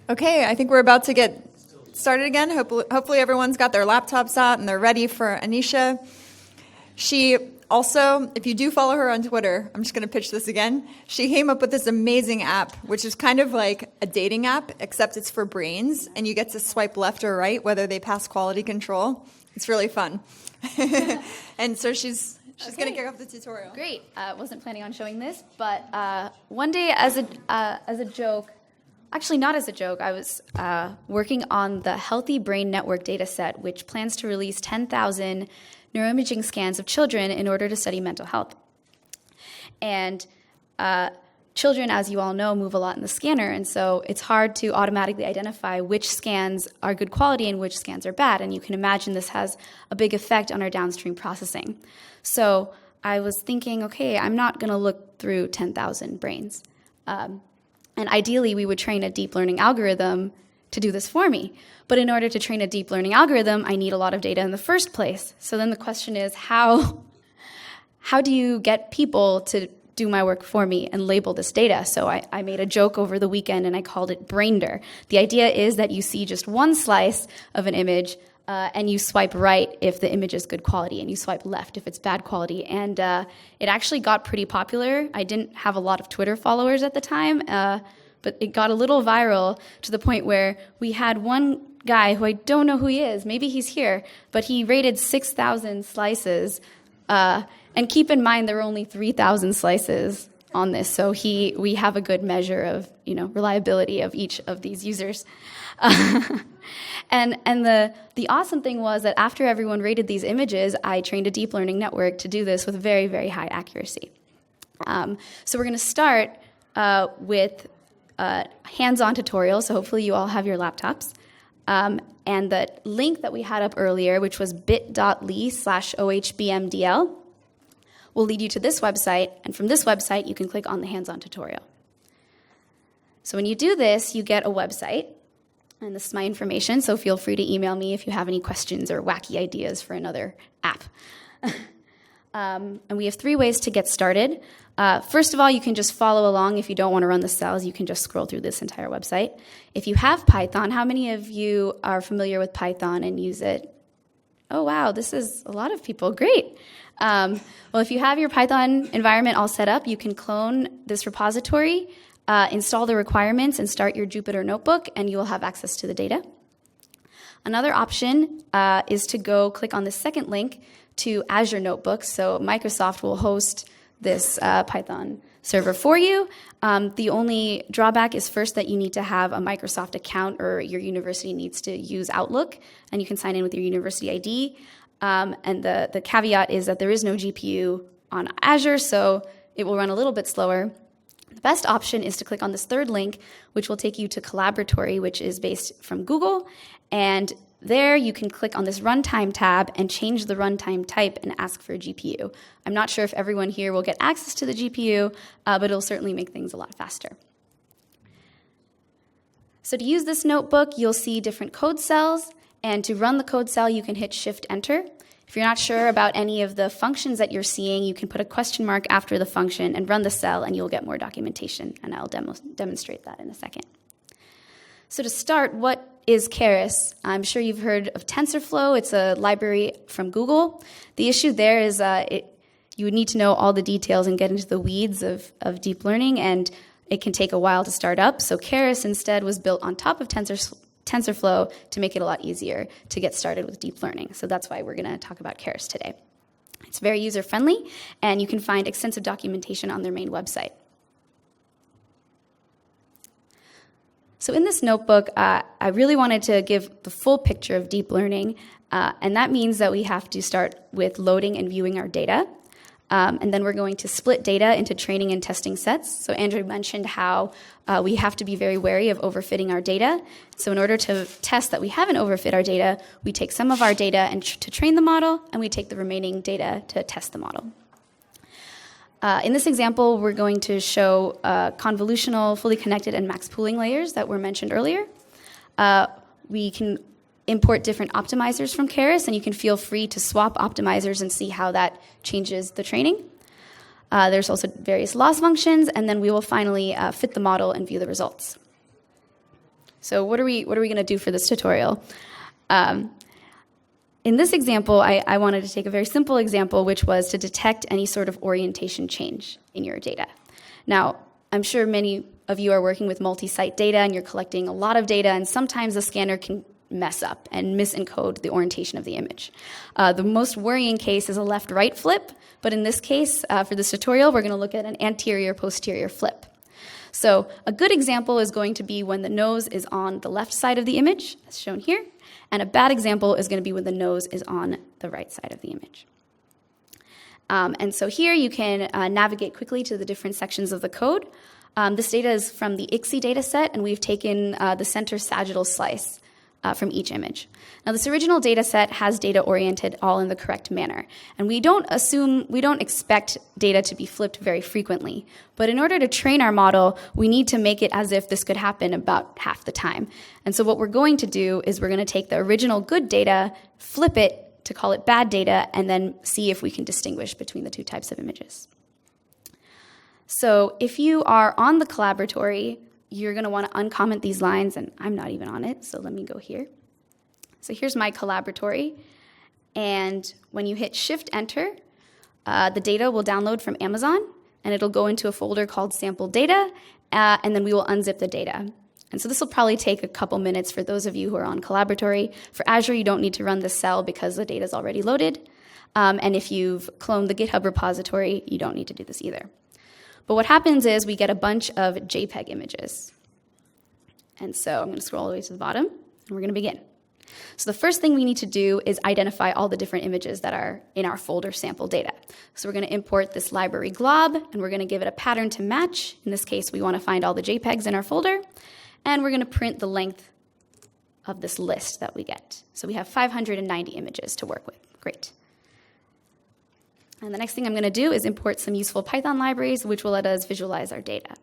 Okay, I think we're about to get started again. Hopefully everyone's got their laptops out and they're ready for Anisha. She also, if you do follow her on Twitter, I'm just going to pitch this again. She came up with this amazing app, which is kind of like a dating app, except it's for brains, and you get to swipe left or right, whether they pass quality control. It's really fun. And so she's going to kick off the tutorial. Great. Wasn't planning on showing this, but one day as a joke, actually not as a joke, I was working on the Healthy Brain Network data set, which plans to release 10,000 neuroimaging scans of children in order to study mental health. And children, as you all know, move a lot in the scanner, and so it's hard to automatically identify which scans are good quality and which scans are bad, and you can imagine this has a big effect on our downstream processing. So I was thinking, okay, I'm not going to look through 10,000 brains. And ideally, we would train a deep learning algorithm to do this for me. But in order to train a deep learning algorithm, I need a lot of data in the first place. So then the question is, how do you get people to do my work for me and label this data? So I made a joke over the weekend and I called it Brainder. The idea is that you see just one slice of an image and you swipe right if the image is good quality and you swipe left if it's bad quality. And it actually got pretty popular. I didn't have a lot of Twitter followers at the time, but it got a little viral to the point where we had one guy who I don't know who he is, maybe he's here, but he rated 6,000 slices. And keep in mind there were only 3,000 slices on this, so we have a good measure of reliability of each of these users. And the awesome thing was that after everyone rated these images, I trained a deep learning network to do this with very, very high accuracy. So we're going to start with a hands-on tutorial, so hopefully you all have your laptops. And the link that we had up earlier, which was bit.ly/OHBMDL, will lead you to this website, and from this website, you can click on the hands-on tutorial. So when you do this, you get a website, and this is my information, so feel free to email me if you have any questions or wacky ideas for another app. And we have 3 ways to get started. First of all, you can just follow along. If you don't want to run the cells, you can just scroll through this entire website. If you have Python, how many of you are familiar with Python and use it? Oh, wow, this is a lot of people. Great. Well, if you have your Python environment all set up, you can clone this repository, install the requirements, and start your Jupyter notebook, and you will have access to the data. Another option is to go click on the second link to Azure Notebooks. So Microsoft will host this Python server for you. The only drawback is first that you need to have a Microsoft account, or your university needs to use Outlook, and you can sign in with your university ID. And the caveat is that there is no GPU on Azure, so it will run a little bit slower. The best option is to click on this third link, which will take you to Collaboratory, which is based from Google. And there you can click on this runtime tab and change the runtime type and ask for a GPU. I'm not sure if everyone here will get access to the GPU, but it'll certainly make things a lot faster. So to use this notebook, you'll see different code cells. And to run the code cell, you can hit Shift-Enter. If you're not sure about any of the functions that you're seeing, you can put a question mark after the function and run the cell, and you'll get more documentation. And I'll demonstrate that in a second. So to start, what is Keras? I'm sure you've heard of TensorFlow. It's a library from Google. The issue there is you would need to know all the details and get into the weeds of deep learning, and it can take a while to start up. So Keras instead was built on top of TensorFlow to make it a lot easier to get started with deep learning. So that's why we're going to talk about Keras today. It's very user-friendly, and you can find extensive documentation on their main website. So in this notebook, I really wanted to give the full picture of deep learning, and that means that we have to start with loading and viewing our data. And then we're going to split data into training and testing sets. So Andrew mentioned how we have to be very wary of overfitting our data. So in order to test that we haven't overfit our data, we take some of our data to train the model, and we take the remaining data to test the model. In this example, we're going to show convolutional, fully connected, and max pooling layers that were mentioned earlier. We can import different optimizers from Keras, and you can feel free to swap optimizers and see how that changes the training. There's also various loss functions, and then we will finally fit the model and view the results. So what are we going to do for this tutorial? In this example, I wanted to take a very simple example, which was to detect any sort of orientation change in your data. Now, I'm sure many of you are working with multi-site data and you're collecting a lot of data, and sometimes the scanner can mess up and misencode the orientation of the image. The most worrying case is a left-right flip, but in this case, for this tutorial, we're going to look at an anterior-posterior flip. So a good example is going to be when the nose is on the left side of the image, as shown here, and a bad example is going to be when the nose is on the right side of the image. And so here you can navigate quickly to the different sections of the code. This data is from the ICSI data set, and we've taken the center sagittal slice from each image. Now, this original data set has data oriented all in the correct manner, and we don't expect data to be flipped very frequently. But in order to train our model, we need to make it as if this could happen about half the time. And so what we're going to do is we're going to take the original good data, flip it to call it bad data, and then see if we can distinguish between the two types of images. So if you are on the collaboratory, you're going to want to uncomment these lines, and I'm not even on it, so let me go here. So here's my collaboratory, and when you hit Shift-Enter, the data will download from Amazon, and it'll go into a folder called sample data, and then we will unzip the data. And so this will probably take a couple minutes for those of you who are on collaboratory. For Azure, you don't need to run this cell because the data is already loaded. And if you've cloned the GitHub repository, you don't need to do this either. But what happens is we get a bunch of JPEG images. And so I'm going to scroll all the way to the bottom, and we're going to begin. So the first thing we need to do is identify all the different images that are in our folder sample data. So we're going to import this library glob, and we're going to give it a pattern to match. In this case, we want to find all the JPEGs in our folder, and we're going to print the length of this list that we get. So we have 590 images to work with. Great. And the next thing I'm going to do is import some useful Python libraries, which will let us visualize our data.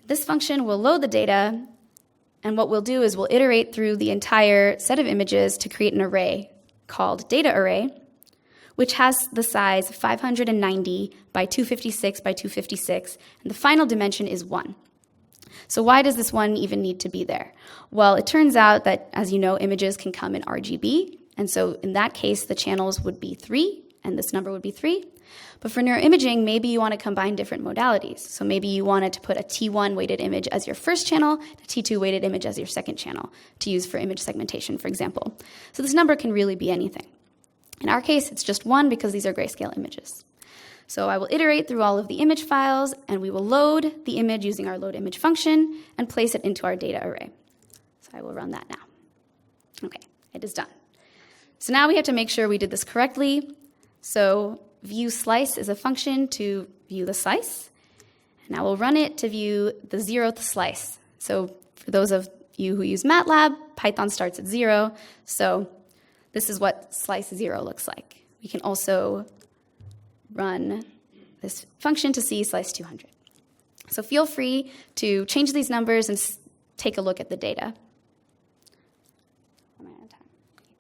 This function will load the data, and what we'll do is we'll iterate through the entire set of images to create an array called data array, which has the size 590 by 256 by 256, and the final dimension is 1. So why does this 1 even need to be there? Well, it turns out that, as you know, images can come in RGB, and so in that case, the channels would be 3, and this number would be 3. But for neuroimaging, maybe you want to combine different modalities. So maybe you wanted to put a T1 weighted image as your first channel, a T2 weighted image as your second channel to use for image segmentation, for example. So this number can really be anything. In our case, it's just 1 because these are grayscale images. So I will iterate through all of the image files, and we will load the image using our load image function and place it into our data array. So I will run that now. Okay, it is done. So now we have to make sure we did this correctly. So view slice is a function to view the slice. And I will run it to view the 0th slice. So for those of you who use MATLAB, Python starts at 0. So this is what slice 0 looks like. We can also run this function to see slice 200. So feel free to change these numbers and take a look at the data.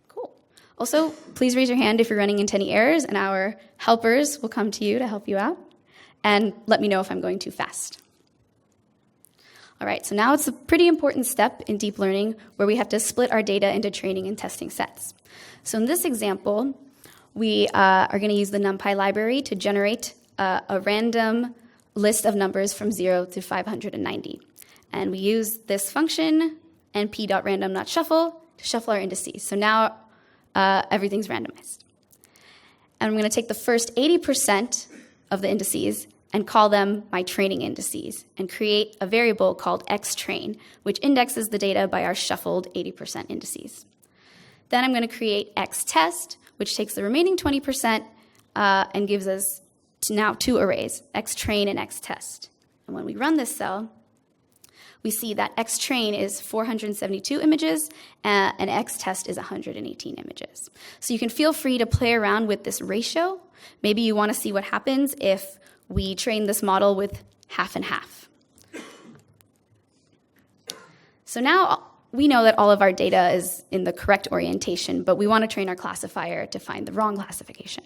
Cool. Also, please raise your hand if you're running into any errors, and our helpers will come to you to help you out. And let me know if I'm going too fast. All right, so now it's a pretty important step in deep learning where we have to split our data into training and testing sets. So in this example, we are going to use the NumPy library to generate a random list of numbers from 0 to 590. And we use this function, np.random.shuffle, to shuffle our indices. So now everything's randomized. And I'm going to take the first 80% of the indices and call them my training indices and create a variable called xtrain, which indexes the data by our shuffled 80% indices. Then I'm going to create xtest, which takes the remaining 20% and gives us now 2 arrays, xtrain and xtest. And when we run this cell, we see that xtrain is 472 images and xtest is 118 images. So you can feel free to play around with this ratio. Maybe you want to see what happens if we train this model with half and half. So now we know that all of our data is in the correct orientation, but we want to train our classifier to find the wrong classification.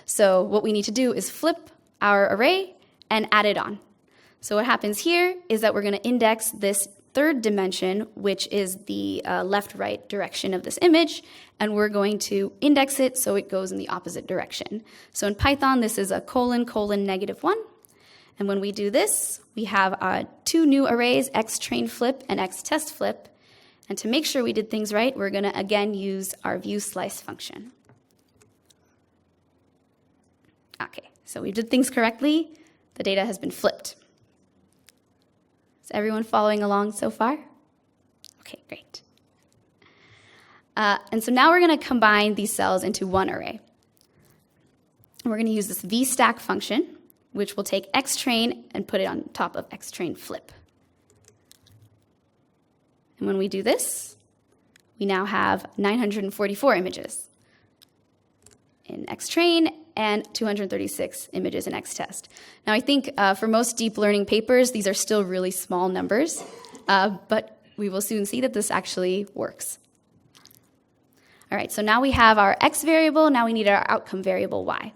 So what we need to do is flip our array and add it on. So what happens here is that we're going to index this third dimension, which is the left-right direction of this image, and we're going to index it so it goes in the opposite direction. So in Python, this is a : -1. And when we do this, we have two new arrays, xtrain flip and xtest flip. And to make sure we did things right, we're going to again use our view slice function. Okay, so we did things correctly. The data has been flipped. Is everyone following along so far? Okay, great. And so now we're going to combine these cells into one array. We're going to use this vstack function, which will take xtrain and put it on top of xtrain flip. And when we do this, we now have 944 images in xtrain and 236 images in xtest. Now, I think for most deep learning papers, these are still really small numbers, but we will soon see that this actually works. All right, so now we have our x variable. Now we need our outcome variable y.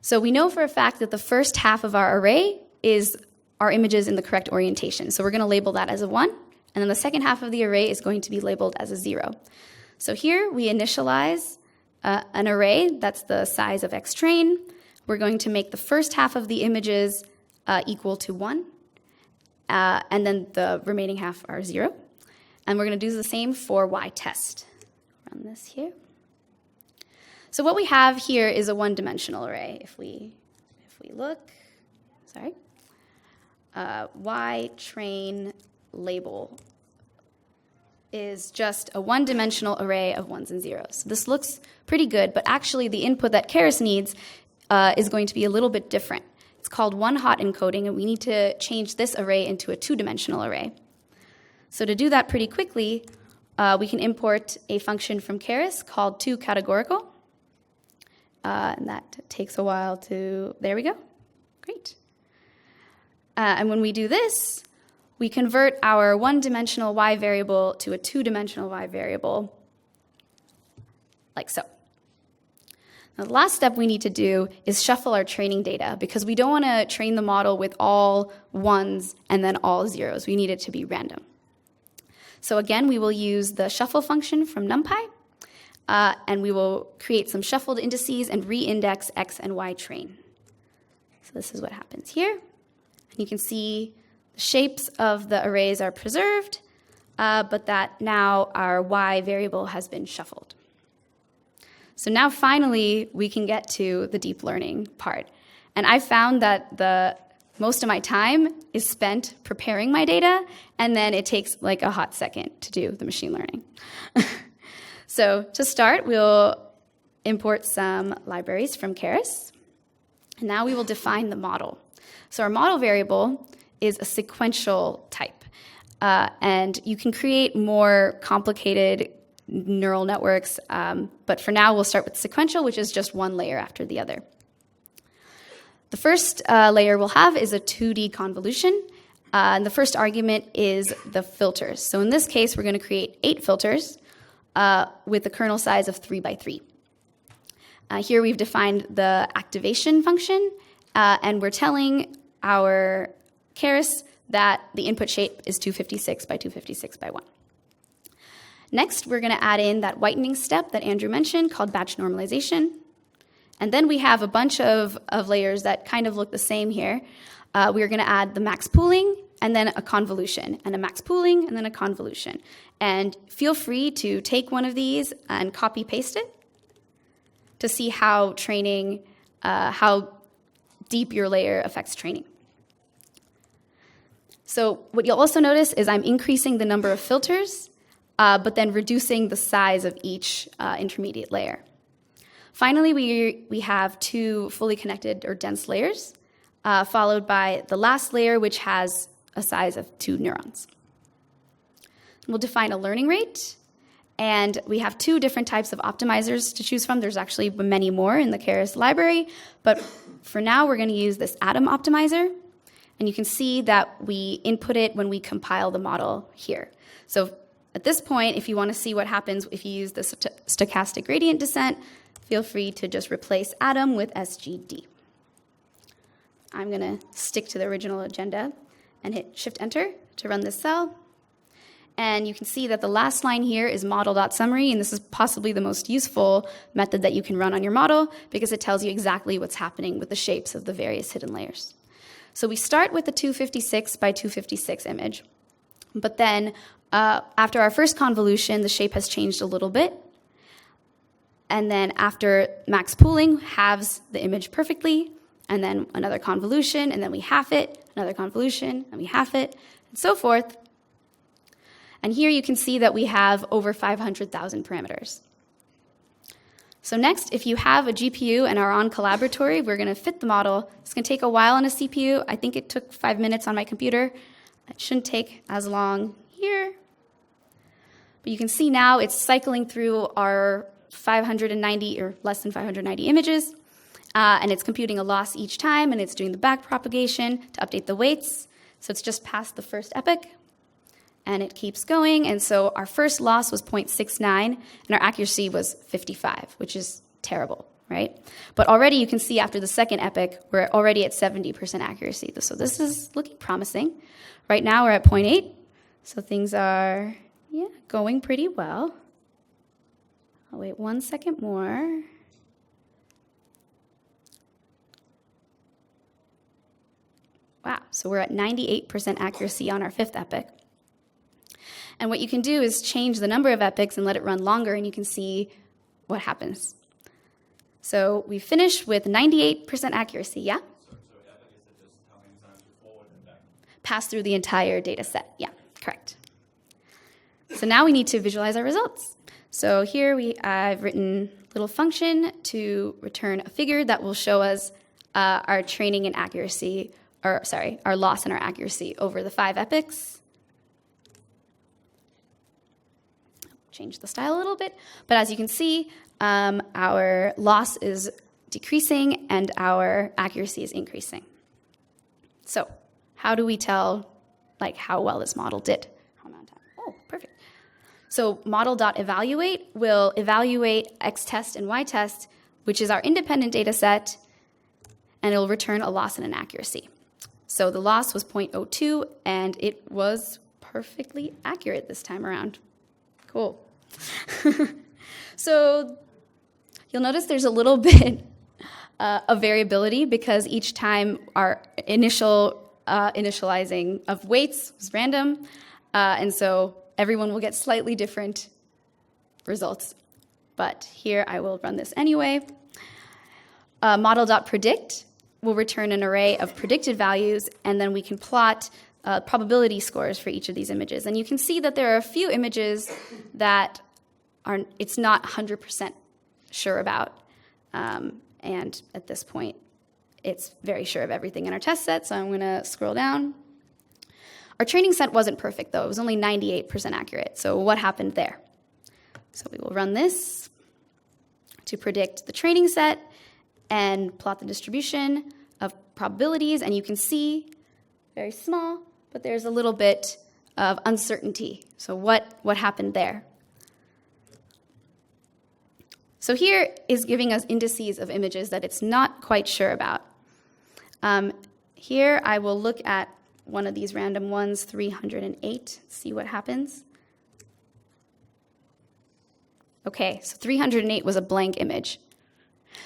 So we know for a fact that the first half of our array is our images in the correct orientation. So we're going to label that as a 1, and then the second half of the array is going to be labeled as a 0. So here we initialize an array that's the size of xtrain. We're going to make the first half of the images equal to 1, and then the remaining half are 0. And we're going to do the same for ytest. Run this here. So what we have here is a one-dimensional array. If we look, sorry, ytrain label is just a one-dimensional array of ones and zeros. So this looks pretty good, but actually the input that Keras needs is going to be a little bit different. It's called one-hot encoding, and we need to change this array into a two-dimensional array. So to do that pretty quickly, we can import a function from Keras called toCategorical. And that takes a while to, there we go. Great. And when we do this, we convert our one-dimensional y variable to a two-dimensional y variable, like so. Now, the last step we need to do is shuffle our training data, because we don't want to train the model with all ones and then all zeros. We need it to be random. So again, we will use the shuffle function from NumPy, and we will create some shuffled indices and re-index x and y train. So this is what happens here. And you can see the shapes of the arrays are preserved, but that now our y variable has been shuffled. So now finally we can get to the deep learning part. And I found that most of my time is spent preparing my data, and then it takes like a hot second to do the machine learning. So to start, we'll import some libraries from Keras. And now we will define the model. So our model variable is a sequential type. And you can create more complicated neural networks, but for now we'll start with sequential, which is just one layer after the other. The first layer we'll have is a 2D convolution, and the first argument is the filters. So in this case, we're going to create 8 filters with a kernel size of 3 by 3. Here we've defined the activation function, and we're telling our Keras that the input shape is 256 by 256 by 1. Next, we're going to add in that whitening step that Andrew mentioned called batch normalization. And then we have a bunch of layers that kind of look the same here. We're going to add the max pooling, and then a convolution, and a max pooling, and then a convolution. And feel free to take one of these and copy-paste it to see how how deep your layer affects training. So what you'll also notice is I'm increasing the number of filters, but then reducing the size of each intermediate layer. Finally, we have 2 fully connected or dense layers, followed by the last layer, which has a size of 2 neurons. We'll define a learning rate, and we have 2 different types of optimizers to choose from. There's actually many more in the Keras library, but for now we're going to use this Atom optimizer, and you can see that we input it when we compile the model here. So at this point, if you want to see what happens if you use the stochastic gradient descent, feel free to just replace Atom with SGD. I'm going to stick to the original agenda and hit Shift-Enter to run this cell. And you can see that the last line here is model.summary, and this is possibly the most useful method that you can run on your model because it tells you exactly what's happening with the shapes of the various hidden layers. So we start with the 256 by 256 image, but then after our first convolution, the shape has changed a little bit. And then after max pooling, halves the image perfectly, and then another convolution, and then we half it, another convolution, and we half it, and so forth. And here you can see that we have over 500,000 parameters. So next, if you have a GPU and are on Collaboratory, we're going to fit the model. It's going to take a while on a CPU. I think it took 5 minutes on my computer. It shouldn't take as long here. But you can see now it's cycling through our 590 or less than 590 images, and it's computing a loss each time, and it's doing the back propagation to update the weights. So it's just past the first epoch. And it keeps going, and so our first loss was 0.69, and our accuracy was 55, which is terrible, right? But already you can see after the second epoch, we're already at 70% accuracy. So this is looking promising. Right now we're at 0.8, so things are, going pretty well. I'll wait 1 second more. Wow, so we're at 98% accuracy on our fifth epoch. And what you can do is change the number of epochs and let it run longer, and you can see what happens. So we finish with 98% accuracy, yeah? So epoch is just how many times you forward and back? Pass through the entire data set, yeah, correct. So now we need to visualize our results. So here I've written a little function to return a figure that will show us our training and accuracy, our loss and our accuracy over the 5 epochs. Change the style a little bit, but as you can see, our loss is decreasing and our accuracy is increasing. So how do we tell how well this model did? Oh, perfect. So model.evaluate will evaluate x-test and y-test, which is our independent data set, and it will return a loss and an accuracy. So the loss was 0.02, and it was perfectly accurate this time around. Cool. So you'll notice there's a little bit of variability because each time our initializing of weights was random, and so everyone will get slightly different results. But here I will run this anyway. Model.predict will return an array of predicted values, and then we can plot probability scores for each of these images. And you can see that there are a few images that it's not 100% sure about. And at this point, it's very sure of everything in our test set, so I'm going to scroll down. Our training set wasn't perfect, though. It was only 98% accurate. So what happened there? So we will run this to predict the training set and plot the distribution of probabilities. And you can see, very small, but there's a little bit of uncertainty. So what happened there? So here is giving us indices of images that it's not quite sure about. Here I will look at one of these random ones, 308, see what happens. Okay, so 308 was a blank image.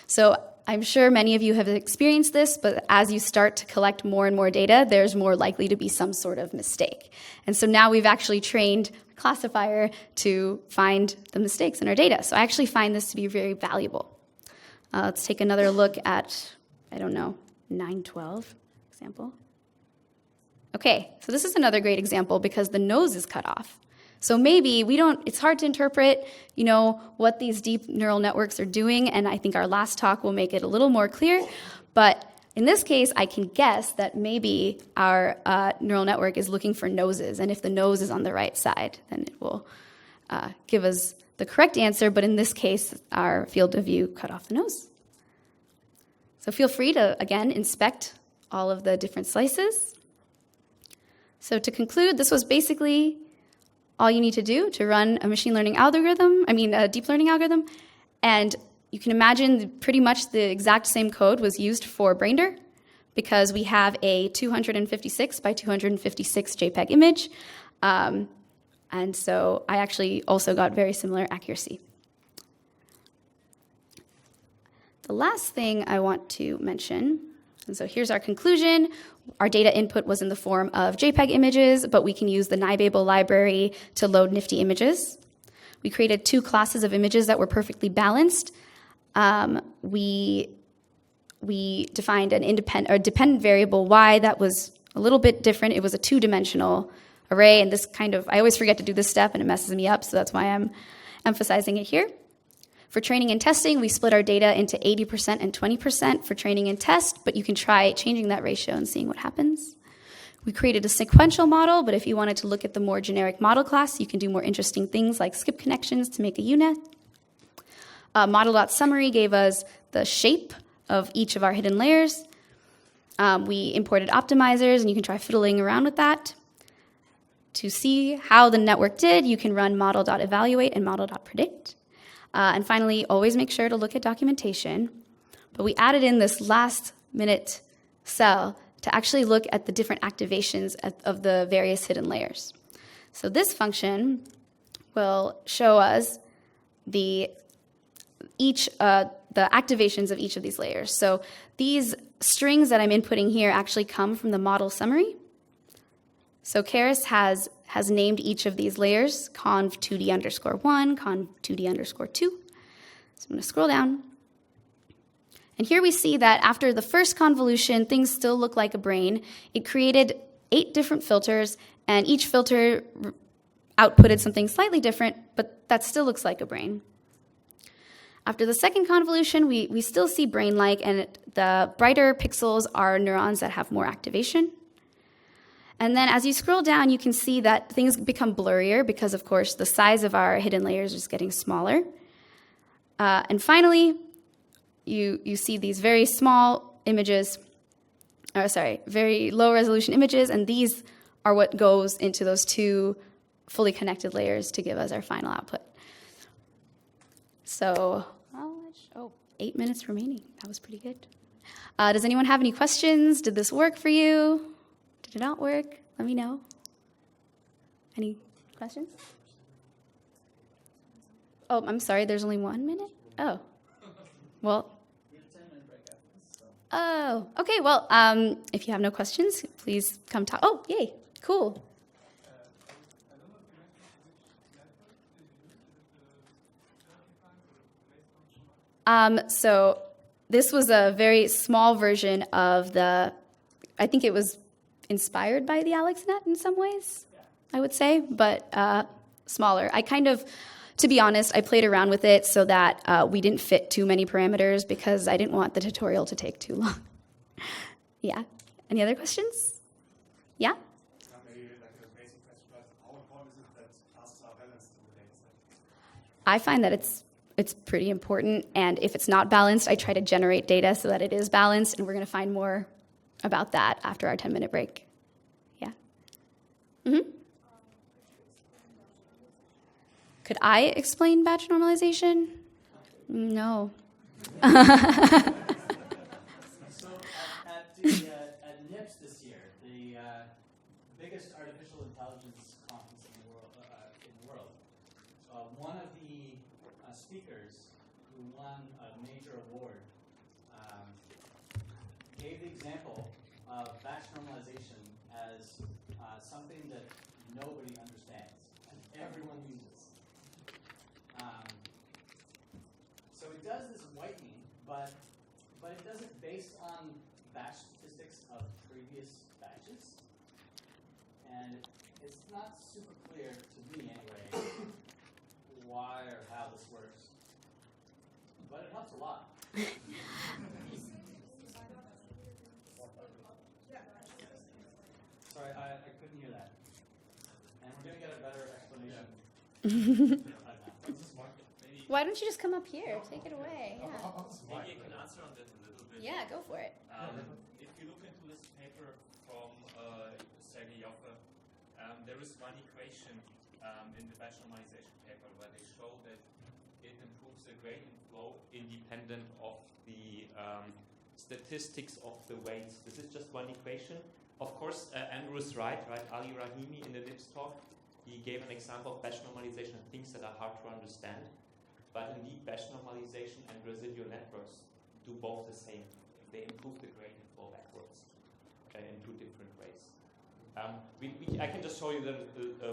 So I'm sure many of you have experienced this, but as you start to collect more and more data, there's more likely to be some sort of mistake. And so now we've actually trained a classifier to find the mistakes in our data. So I actually find this to be very valuable. Let's take another look at, 912 example. Okay, so this is another great example because the nose is cut off. So maybe it's hard to interpret, what these deep neural networks are doing, and I think our last talk will make it a little more clear. But in this case, I can guess that maybe our neural network is looking for noses, and if the nose is on the right side, then it will give us the correct answer, but in this case, our field of view cut off the nose. So feel free to, again, inspect all of the different slices. So to conclude, this was basically all you need to do to run a machine learning algorithm, a deep learning algorithm. And you can imagine pretty much the exact same code was used for Brander, because we have a 256 by 256 JPEG image. And so I actually also got very similar accuracy. The last thing I want to mention, and so here's our conclusion. Our data input was in the form of JPEG images, but we can use the nibable library to load nifty images. We created 2 classes of images that were perfectly balanced. We defined an dependent variable y that was a little bit different. It was a 2-dimensional array, and this I always forget to do this step, and it messes me up, so that's why I'm emphasizing it here. For training and testing, we split our data into 80% and 20% for training and test, but you can try changing that ratio and seeing what happens. We created a sequential model, but if you wanted to look at the more generic model class, you can do more interesting things like skip connections to make a UNet. Model.summary gave us the shape of each of our hidden layers. We imported optimizers, and you can try fiddling around with that. To see how the network did, you can run model.evaluate and model.predict. And finally, always make sure to look at documentation. But we added in this last-minute cell to actually look at the different activations of the various hidden layers. So this function will show us the activations of each of these layers. So these strings that I'm inputting here actually come from the model summary. So Keras has named each of these layers, conv2d_1, conv2d_2. So I'm going to scroll down. And here we see that after the first convolution, things still look like a brain. It created 8 different filters, and each filter outputted something slightly different, but that still looks like a brain. After the second convolution, we still see brain-like, and the brighter pixels are neurons that have more activation. And then as you scroll down, you can see that things become blurrier because, of course, the size of our hidden layers is getting smaller. And finally, you see these very small images, very low resolution images, and these are what goes into those 2 fully connected layers to give us our final output. So, 8 minutes remaining. That was pretty good. Does anyone have any questions? Did this work for you? Did it not work? Let me know. Any questions? Oh, I'm sorry, there's only 1 minute? Oh. Well. Oh, okay, well, if you have no questions, please come talk. Oh, yay, cool. So this was a very small version of I think it was inspired by the AlexNet in some ways, I would say, but smaller. To be honest, I played around with it so that we didn't fit too many parameters because I didn't want the tutorial to take too long. Yeah. Any other questions? Yeah? Maybe like a basic question, but how important is it that classes are balanced in the data set? I find that it's pretty important, and if it's not balanced, I try to generate data so that it is balanced, and we're going to find more about that after our 10-minute break. Yeah. Mm-hmm. Could I explain batch normalization? No. So at NIPS this year, the biggest artificial intelligence conference in the world, one of the speakers who won a major award gave the example of batch normalization as something that nobody understands and everyone uses. So it does this whitening, but it does it based on batch statistics of previous batches. And it's not super clear to me anyway why or how this works. But it helps a lot. Sorry, I couldn't hear that. And we're going to get a better explanation. Why don't you just come up here? Take it away. Yeah. Maybe you can answer on that a little bit. Yeah, go for it. If you look into this paper from Sergei Joffe, there is one equation in the batch normalization paper where they show that it improves the gradient flow independent of the statistics of the weights. This is just one equation. Of course, Andrew is right? Ali Rahimi in the NIPS talk, he gave an example of Bayes normalization of things that are hard to understand. But indeed, Bayes normalization and residual networks do both the same. They improve the gradient flow backwards in two different ways. I can just show you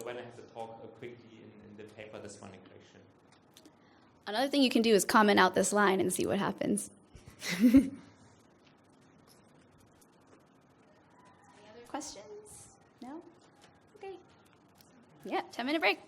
when I have the talk quickly in the paper, this one equation. Another thing you can do is comment out this line and see what happens. Any other questions? No? Okay. Yeah, 10-minute break.